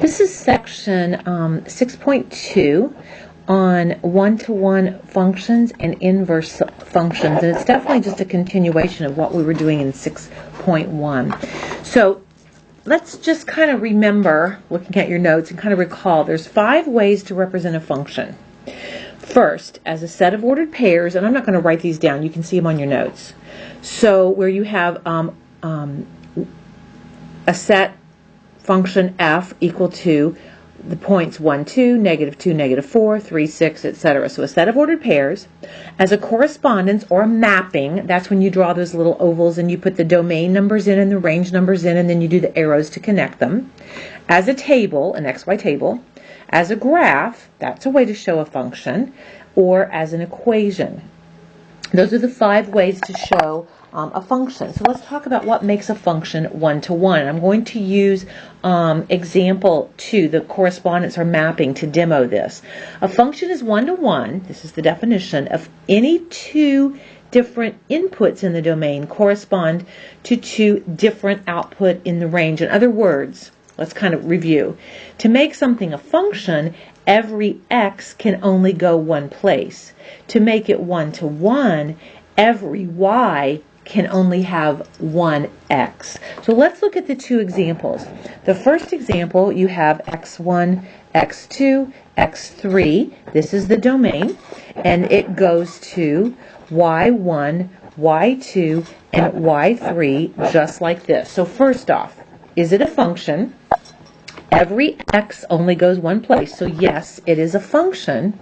This is section 6.2 on one-to-one functions and inverse functions, and it's definitely just a continuation of what we were doing in 6.1. So let's just kind of remember, looking at your notes, and kind of recall there's 5 ways to represent a function. First, as a set of ordered pairs, and I'm not going to write these down, you can see them on your notes. So where you have a set function f equal to the points 1, 2, -2, -4, 3, 6, etc. So a set of ordered pairs. As a correspondence or a mapping, that's when you draw those little ovals and you put the domain numbers in and the range numbers in, and then you do the arrows to connect them. As a table, an XY table. As a graph, that's a way to show a function. Or as an equation. Those are the 5 ways to show a function. So let's talk about what makes a function one-to-one. I'm going to use example 2, the correspondence or mapping, to demo this. A function is one-to-one, this is the definition, of any 2 different inputs in the domain correspond to 2 different output in the range. In other words, let's kind of review. To make something a function, every x can only go one place. To make it one-to-one, every y can only have one x. So let's look at the 2 examples. The first example, you have x1, x2, x3. This is the domain, and it goes to y1, y2, and y3, just like this. So first off, is it a function? Every x only goes one place, so yes, it is a function.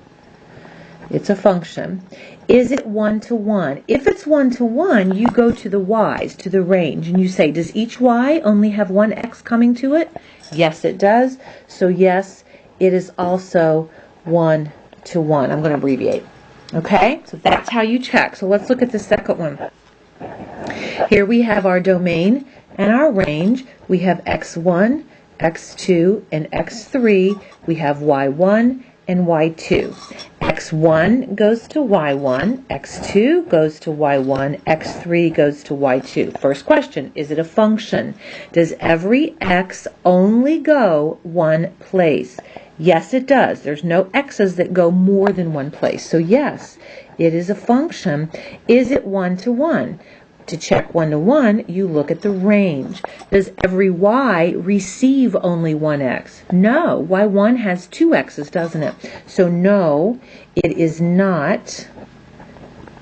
It's a function. Is it one-to-one? If it's one-to-one, you go to the y's, to the range, and you say, does each y only have one x coming to it? Yes, it does. So yes, it is also one-to-one. I'm going to abbreviate. Okay? So that's how you check. So let's look at the second one. Here we have our domain and our range. We have x1, x2, and x3. We have y1 and y2. x1 goes to y1, x2 goes to y1, x3 goes to y2. First question, is it a function? Does every x only go one place? Yes, it does. There's no x's that go more than one place. So yes, it is a function. Is it one-to-one? To check one-to-one, you look at the range. Does every y receive only one x? No. y1 has 2 x's, doesn't it? So no, it is not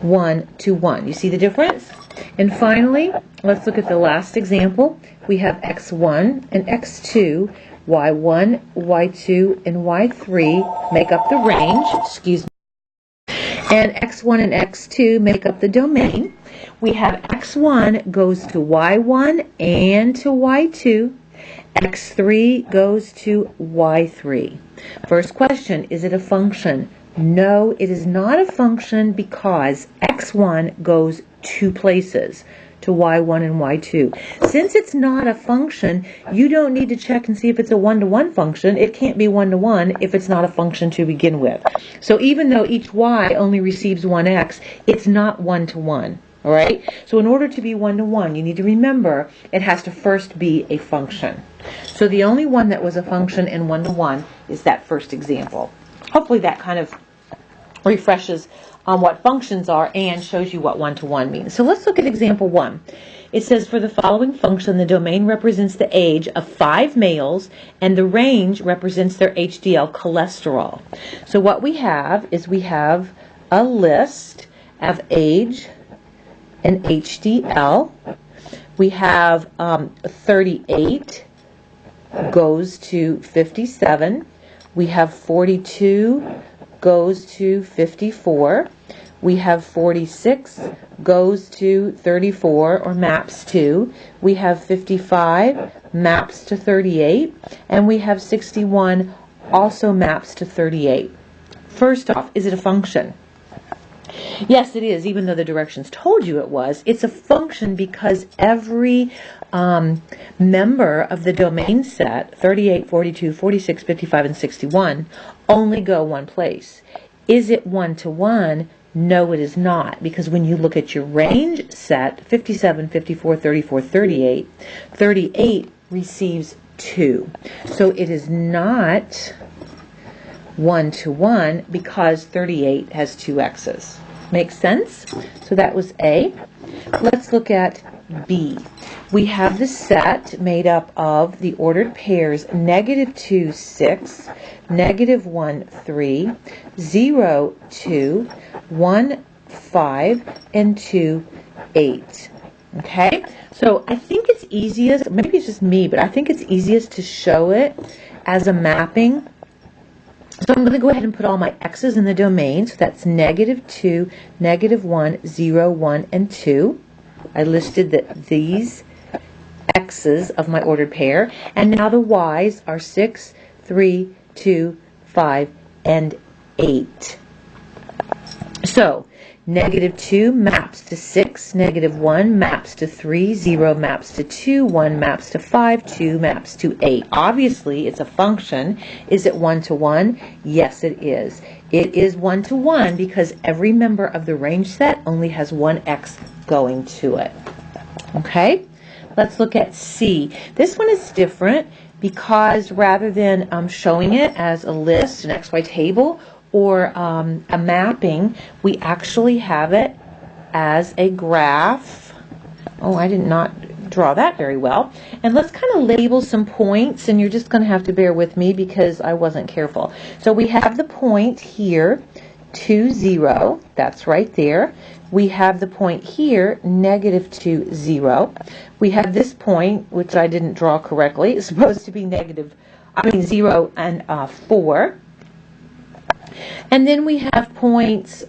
one-to-one. You see the difference? And finally, let's look at the last example. We have x1 and x2, y1, y2, and y3 make up the range. Excuse me. And x1 and x2 make up the domain. We have x1 goes to y1 and to y2. x3 goes to y3. First question, is it a function? No, it is not a function because x1 goes 2 places, to y1 and y2. Since it's not a function, you don't need to check and see if it's a one-to-one function. It can't be one-to-one if it's not a function to begin with. So even though each y only receives one x, it's not one-to-one. All right? So in order to be one-to-one, you need to remember it has to first be a function. So the only one that was a function and one-to-one is that first example. Hopefully that kind of refreshes on what functions are and shows you what one-to-one means. So let's look at example 1. It says, for the following function, the domain represents the age of 5 males and the range represents their HDL cholesterol. So what we have is we have a list of age and HDL. We have 38 goes to 57. We have 42 goes to 54. We have 46 goes to 34 or maps to. We have 55 maps to 38. And we have 61 also maps to 38. First off, is it a function? Yes, it is, even though the directions told you it was. It's a function because every member of the domain set, 38, 42, 46, 55, and 61, only go one place. Is it one-to-one? No, it is not, because when you look at your range set, 57, 54, 34, 38, 38 receives 2. So it is not 1 to 1 because 38 has 2 x's. Make sense? So that was A. Let's look at B. We have the set made up of the ordered pairs -2, 6, -1, 3, 0, 2, 1, 5, and 2, 8. Okay? So I think it's easiest, maybe it's just me, but I think it's easiest to show it as a mapping. So I'm going to go ahead and put all my x's in the domain. So that's -2, -1, 0, 1, and 2. I listed these x's of my ordered pair. And now the y's are 6, 3, 2, 5, and 8. So -2 maps to 6, -1 maps to 3, 0 maps to 2, 1 maps to 5, 2 maps to 8. Obviously, it's a function. Is it 1 to 1? Yes, it is. It is 1 to 1 because every member of the range set only has one x going to it. Okay? Let's look at C. This one is different because rather than showing it as a list, an XY table, or a mapping, we actually have it as a graph. Oh, I did not draw that very well. And let's kind of label some points, and you're just going to have to bear with me because I wasn't careful. So we have the point here, 2, 0. That's right there. We have the point here, -2, 0. We have this point, which I didn't draw correctly. It's supposed to be 0 and 4. And then we have points,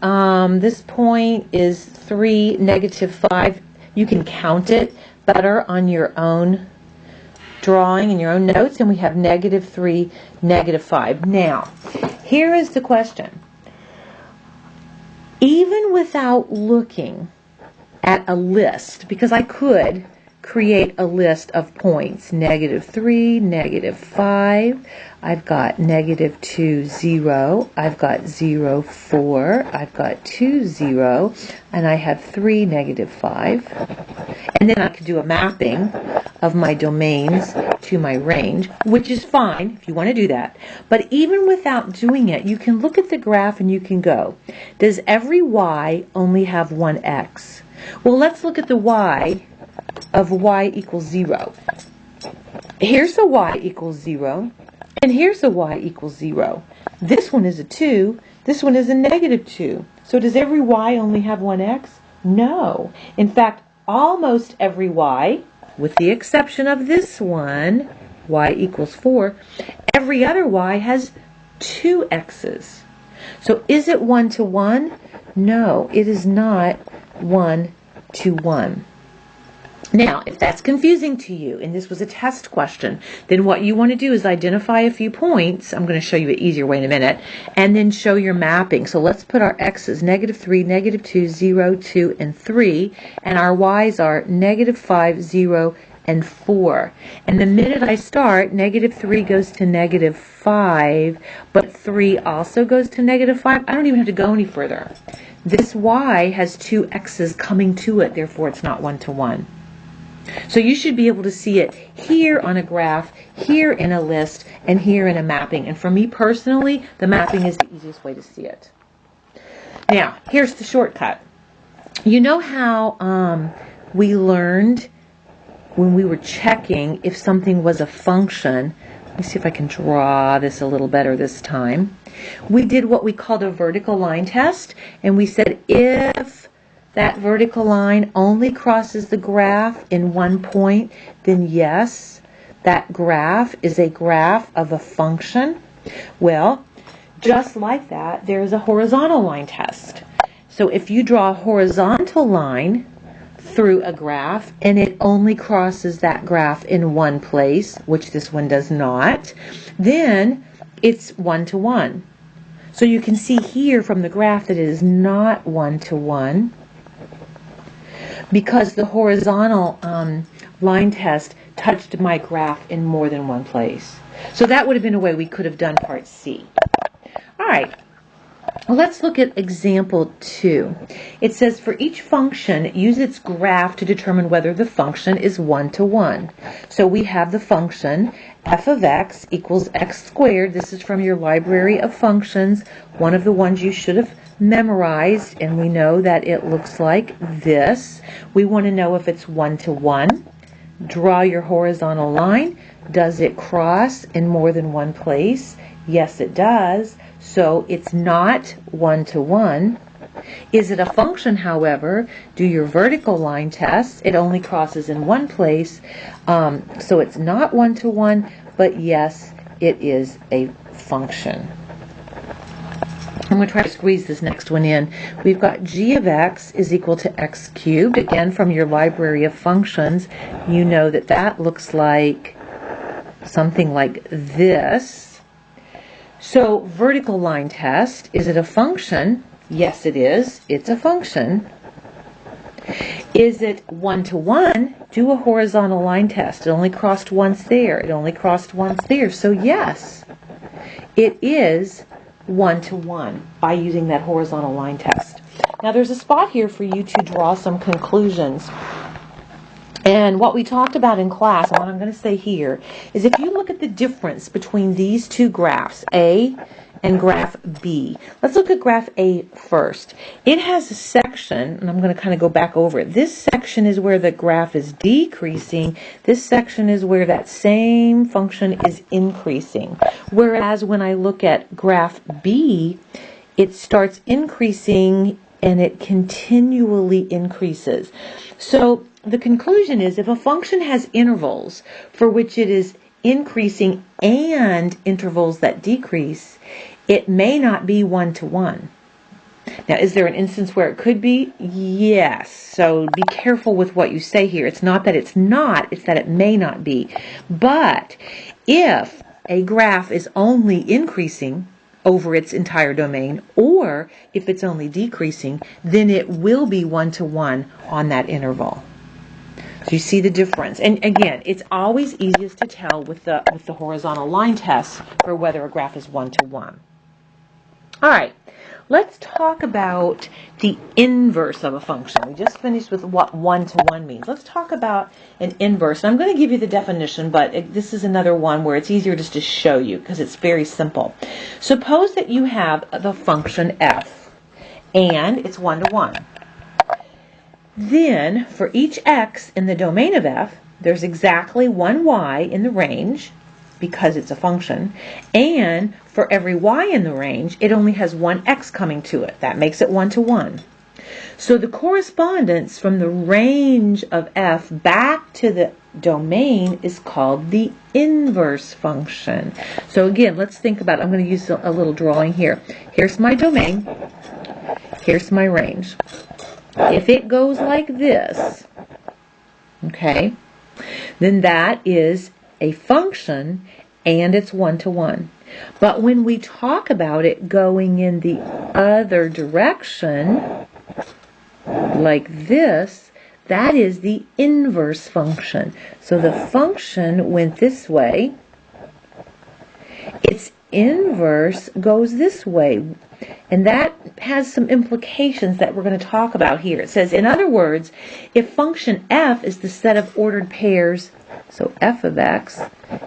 this point is 3, -5. You can count it better on your own drawing in your own notes. And we have -3, -5. Now, here is the question. Even without looking at a list, because I could create a list of points, -3, -5, I've got -2, 0, I've got 0, 4, I've got 2, 0, and I have 3, -5. And then I could do a mapping of my domains to my range, which is fine if you want to do that. But even without doing it, you can look at the graph and you can go, does every y only have one x? Well, let's look at the y of y equals 0. Here's a y equals 0, and here's a y equals 0. This one is a 2, this one is a -2. So does every y only have one x? No. In fact, almost every y, with the exception of this one, y equals 4, every other y has 2 x's. So is it 1 to 1? No, it is not 1 to 1. Now, if that's confusing to you, and this was a test question, then what you want to do is identify a few points. I'm going to show you an easier way in a minute, and then show your mapping. So let's put our x's, -3, -2, 0, 2, and 3, and our y's are -5, 0, and 4. And the minute I start, -3 goes to -5, but 3 also goes to -5. I don't even have to go any further. This y has 2 x's coming to it, therefore it's not 1 to 1. So you should be able to see it here on a graph, here in a list, and here in a mapping. And for me personally, the mapping is the easiest way to see it. Now, here's the shortcut. You know how we learned when we were checking if something was a function. Let me see if I can draw this a little better this time. We did what we called a vertical line test, and we said if that vertical line only crosses the graph in one point, then yes, that graph is a graph of a function. Well, just like that, there's a horizontal line test. So if you draw a horizontal line through a graph and it only crosses that graph in one place, which this one does not, then it's 1 to 1. So you can see here from the graph that it is not 1 to 1. Because the horizontal line test touched my graph in more than one place. So that would have been a way we could have done part C. All right. Well, let's look at example 2. It says for each function, use its graph to determine whether the function is one-to-one. So we have the function f of x equals x squared. This is from your library of functions, one of the ones you should have memorized, and we know that it looks like this. We want to know if it's one-to-one. Draw your horizontal line. Does it cross in more than one place? Yes, it does. So it's not one-to-one. Is it a function, however? Do your vertical line test. It only crosses in one place. So it's not one-to-one, but yes, it is a function. I'm going to try to squeeze this next one in. We've got g of x is equal to x cubed. Again, from your library of functions, you know that that looks like something like this. So, vertical line test, is it a function? Yes, it is. It's a function. Is it one-to-one? Do a horizontal line test. It only crossed once there. It only crossed once there. So, yes, it is one-to-one by using that horizontal line test. Now, there's a spot here for you to draw some conclusions. And what we talked about in class, and what I'm going to say here, is if you look at the difference between these two graphs, A and graph B. Let's look at graph A first. It has a section, and I'm going to kind of go back over it. This section is where the graph is decreasing. This section is where that same function is increasing. Whereas when I look at graph B, it starts increasing and it continually increases. So the conclusion is if a function has intervals for which it is increasing and intervals that decrease, it may not be one-to-one. Now, is there an instance where it could be? Yes. So be careful with what you say here. It's not that it's not, it's that it may not be. But if a graph is only increasing over its entire domain, or if it's only decreasing, then it will be one-to-one on that interval. So you see the difference. And again, it's always easiest to tell with the horizontal line test for whether a graph is one-to-one. All right, let's talk about the inverse of a function. We just finished with what one-to-one means. Let's talk about an inverse. And I'm going to give you the definition, but this is another one where it's easier just to show you because it's very simple. Suppose that you have the function f, and it's one-to-one. Then, for each x in the domain of f, there's exactly one y in the range, because it's a function, and for every y in the range, it only has one x coming to it. That makes it one-to-one. So the correspondence from the range of f back to the domain is called the inverse function. So again, let's think about it. I'm going to use a little drawing here. Here's my domain. Here's my range. If it goes like this, okay, then that is a function and it's one-to-one. But when we talk about it going in the other direction, like this, that is the inverse function. So the function went this way, its inverse goes this way. And that has some implications that we're going to talk about here. It says, in other words, if function f is the set of ordered pairs, so f of x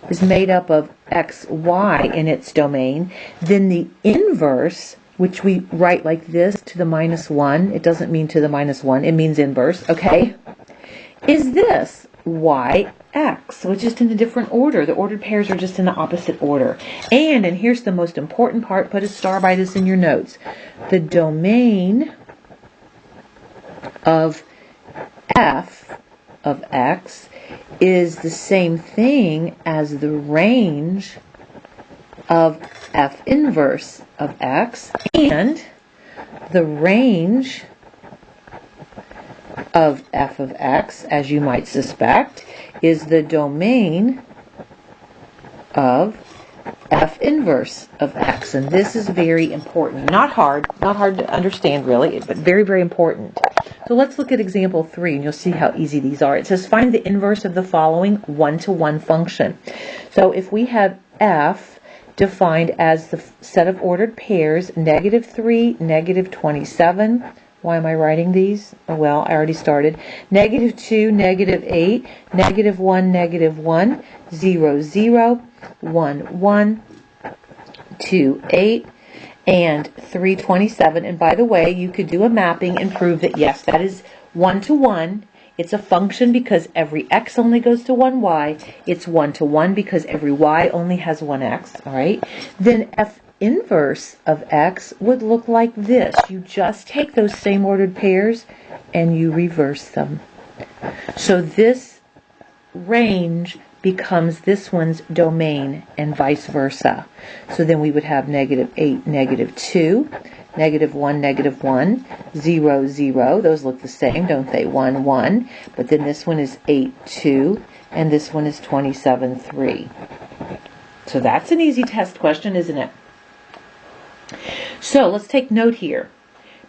is made up of x, y in its domain, then the inverse, which we write like this to the -1, it doesn't mean to the -1, it means inverse, okay, is this yx, which is in a different order. The ordered pairs are just in the opposite order. And here's the most important part, put a star by this in your notes. The domain of f of x is the same thing as the range of f inverse of x, and the range of f of x, as you might suspect, is the domain of f inverse of x. And this is very important. Not hard to understand really, but very, very important. So let's look at example 3 and you'll see how easy these are. It says find the inverse of the following one-to-one function. So if we have f defined as the set of ordered pairs, -3, -27. Why am I writing these? Oh, well, I already started. -2, -8, -1, -1, 0, 0, 1, 1, 2, 8, and 327. And by the way, you could do a mapping and prove that, yes, that is 1 to 1. It's a function because every x only goes to one y. It's 1 to 1 because every y only has one x. All right. Then f inverse of x would look like this. You just take those same ordered pairs and you reverse them. So this range becomes this one's domain and vice versa. So then we would have -8, -2, -1, -1, 0, 0. Those look the same, don't they? 1, 1. But then this one is 8, 2, and this one is 27, 3. So that's an easy test question, isn't it? So let's take note here.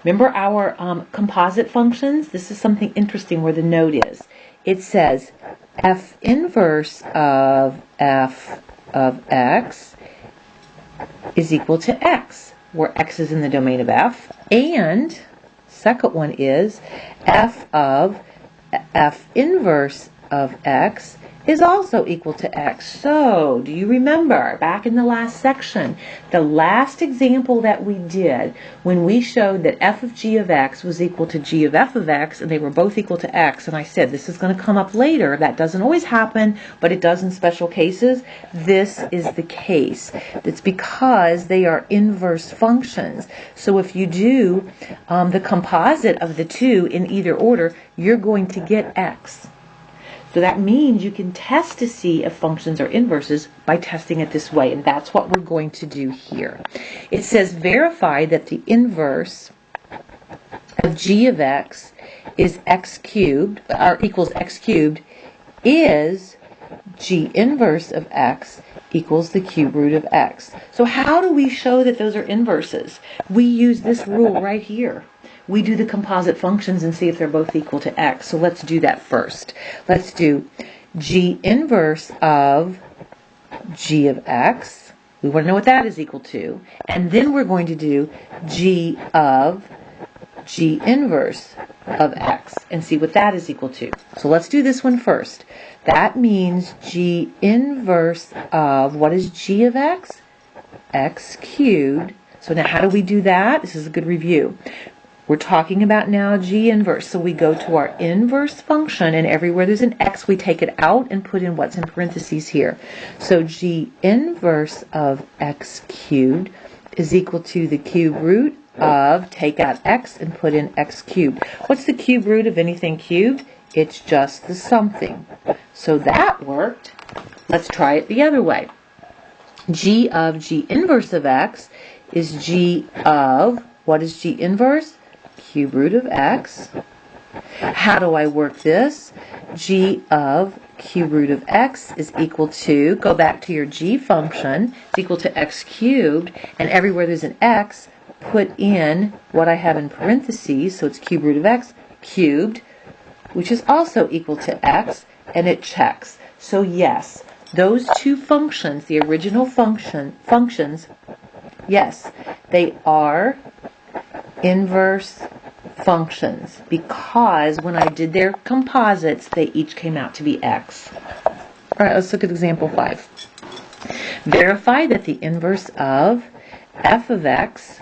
Remember our composite functions? This is something interesting where the note is. It says f inverse of f of x is equal to x, where x is in the domain of f, and second one is f of f inverse of x is also equal to x. So, do you remember back in the last section, the last example that we did when we showed that f of g of x was equal to g of f of x and they were both equal to x, and I said this is going to come up later. That doesn't always happen, but it does in special cases. This is the case. It's because they are inverse functions. So if you do the composite of the two in either order, you're going to get x. So that means you can test to see if functions are inverses by testing it this way, and that's what we're going to do here. It says verify that the inverse of g of x is x cubed, or equals x cubed, is g inverse of x equals the cube root of x. So how do we show that those are inverses? We use this rule right here. We do the composite functions and see if they're both equal to x. So let's do that first. Let's do g inverse of g of x. We want to know what that is equal to. And then we're going to do g of g inverse of x and see what that is equal to. So let's do this one first. That means g inverse of, what is g of x? X cubed. So now how do we do that? This is a good review. We're talking about now g inverse. So we go to our inverse function, and everywhere there's an x, we take it out and put in what's in parentheses here. So g inverse of x cubed is equal to the cube root of, take out x and put in x cubed. What's the cube root of anything cubed? It's just the something. So that worked. Let's try it the other way. G of g inverse of x is g of, what is g inverse? Cube root of x. How do I work this? G of cube root of x is equal to, go back to your g function, it's equal to x cubed, and everywhere there's an x, put in what I have in parentheses, so it's cube root of x cubed, which is also equal to x, and it checks. So yes, those two functions, the original functions, yes, they are inverse functions because when I did their composites, they each came out to be x. All right, let's look at example 5. Verify that the inverse of f of x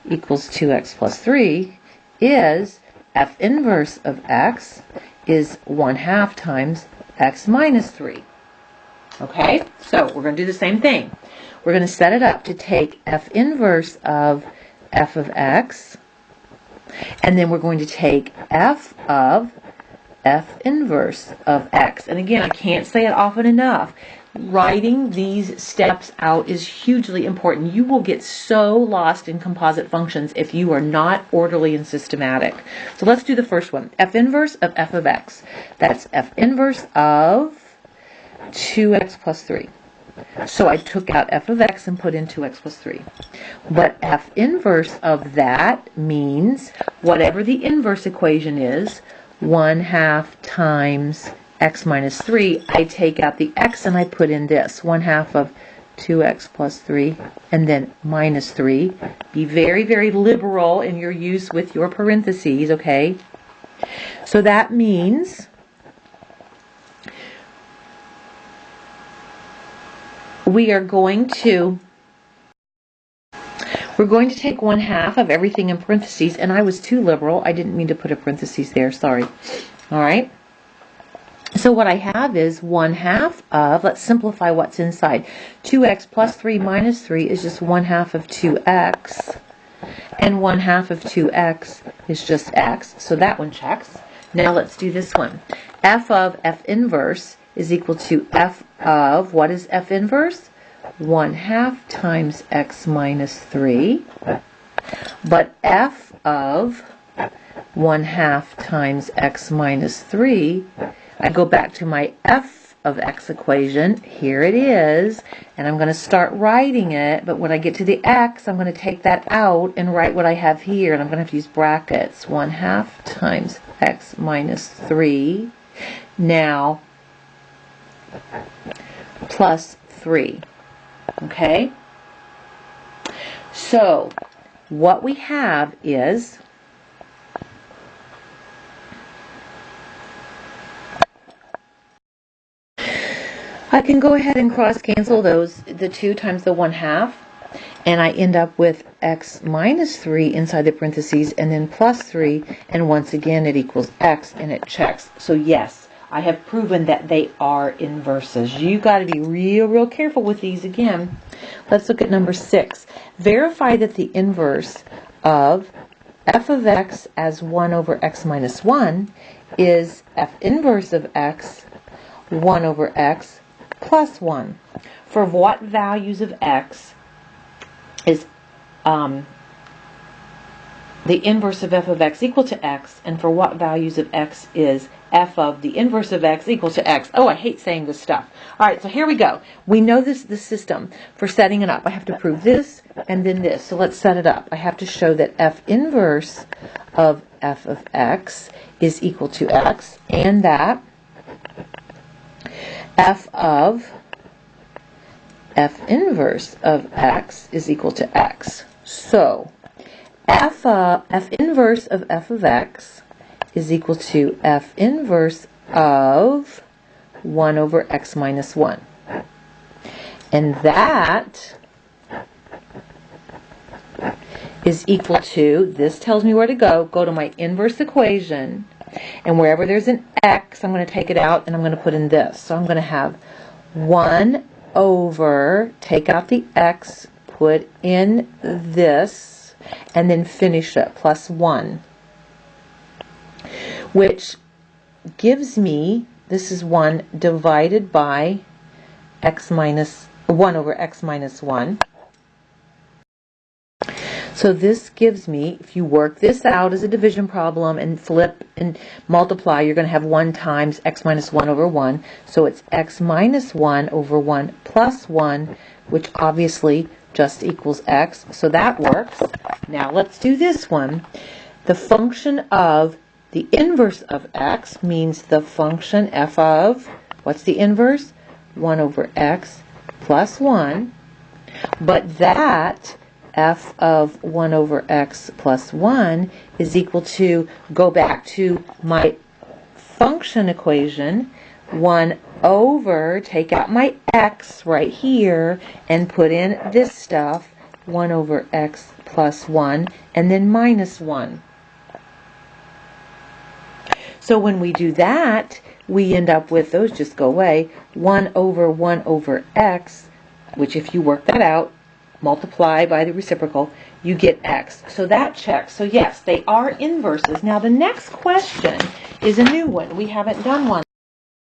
equals 2x plus 3 is f inverse of x is 1/2 times x minus 3. Okay, so we're going to do the same thing. We're going to set it up to take f inverse of f of x, and then we're going to take f of f inverse of x. And again, I can't say it often enough. Writing these steps out is hugely important. You will get so lost in composite functions if you are not orderly and systematic. So let's do the first one. F inverse of f of x. That's f inverse of 2x plus 3. So I took out f of x and put in 2x plus 3. But f inverse of that means whatever the inverse equation is, 1/2 times x minus 3, I take out the x and I put in this, 1/2 of 2x plus 3, and then minus 3. Be very, very liberal in your use with your parentheses, okay? So that means we're going to take 1/2 of everything in parentheses, and I was too liberal. I didn't mean to put a parentheses there, sorry. All right? So what I have is 1/2 of, let's simplify what's inside. 2x plus 3 minus 3 is just 1/2 of 2x. And 1/2 of 2x is just x. So that one checks. Now let's do this one. F of f inverse is equal to f of, what is f inverse? 1/2 times x minus 3. But f of 1/2 times x minus 3, I go back to my f of x equation. Here it is. And I'm going to start writing it. But when I get to the x, I'm going to take that out and write what I have here. And I'm going to have to use brackets. 1/2 times x minus 3. Now, plus 3. Okay? So, what we have is I can go ahead and cross cancel those, the 2 times the 1/2, and I end up with x minus 3 inside the parentheses and then plus 3, and once again it equals x, and it checks. So yes, I have proven that they are inverses. You got to be real careful with these again. Let's look at number 6. Verify that the inverse of f of x as 1 over x minus 1 is f inverse of x 1 over x plus 1. For what values of x is the inverse of f of x equal to x, and for what values of x is f of the inverse of x equal to x? Oh, I hate saying this stuff. All right, so here we go. We know this system for setting it up. I have to prove this and then this. So let's set it up. I have to show that f inverse of f of x is equal to x, and that f of f inverse of x is equal to x. So f inverse of f of x is equal to f inverse of 1 over x minus 1. And that is equal to, this tells me where to go to my inverse equation, and wherever there's an x, I'm going to take it out and I'm going to put in this. So I'm going to have 1 over, take out the x, put in this, and then finish it, plus 1. Which gives me, this is 1 divided by x minus 1 over x minus 1. So this gives me, if you work this out as a division problem and flip and multiply, you're going to have 1 times x minus 1 over 1. So it's x minus 1 over 1 plus 1, which obviously just equals x. So that works. Now let's do this one. The function of the inverse of x means the function f of, what's the inverse? 1 over x plus 1. But that f of 1 over x plus 1 is equal to, go back to my function equation, 1 over, take out my x right here, and put in this stuff, 1 over x plus 1, and then minus 1. So when we do that, we end up with, those just go away, 1 over x, which if you work that out, multiply by the reciprocal, you get x. So that checks. So yes, they are inverses. Now the next question is a new one. We haven't done one.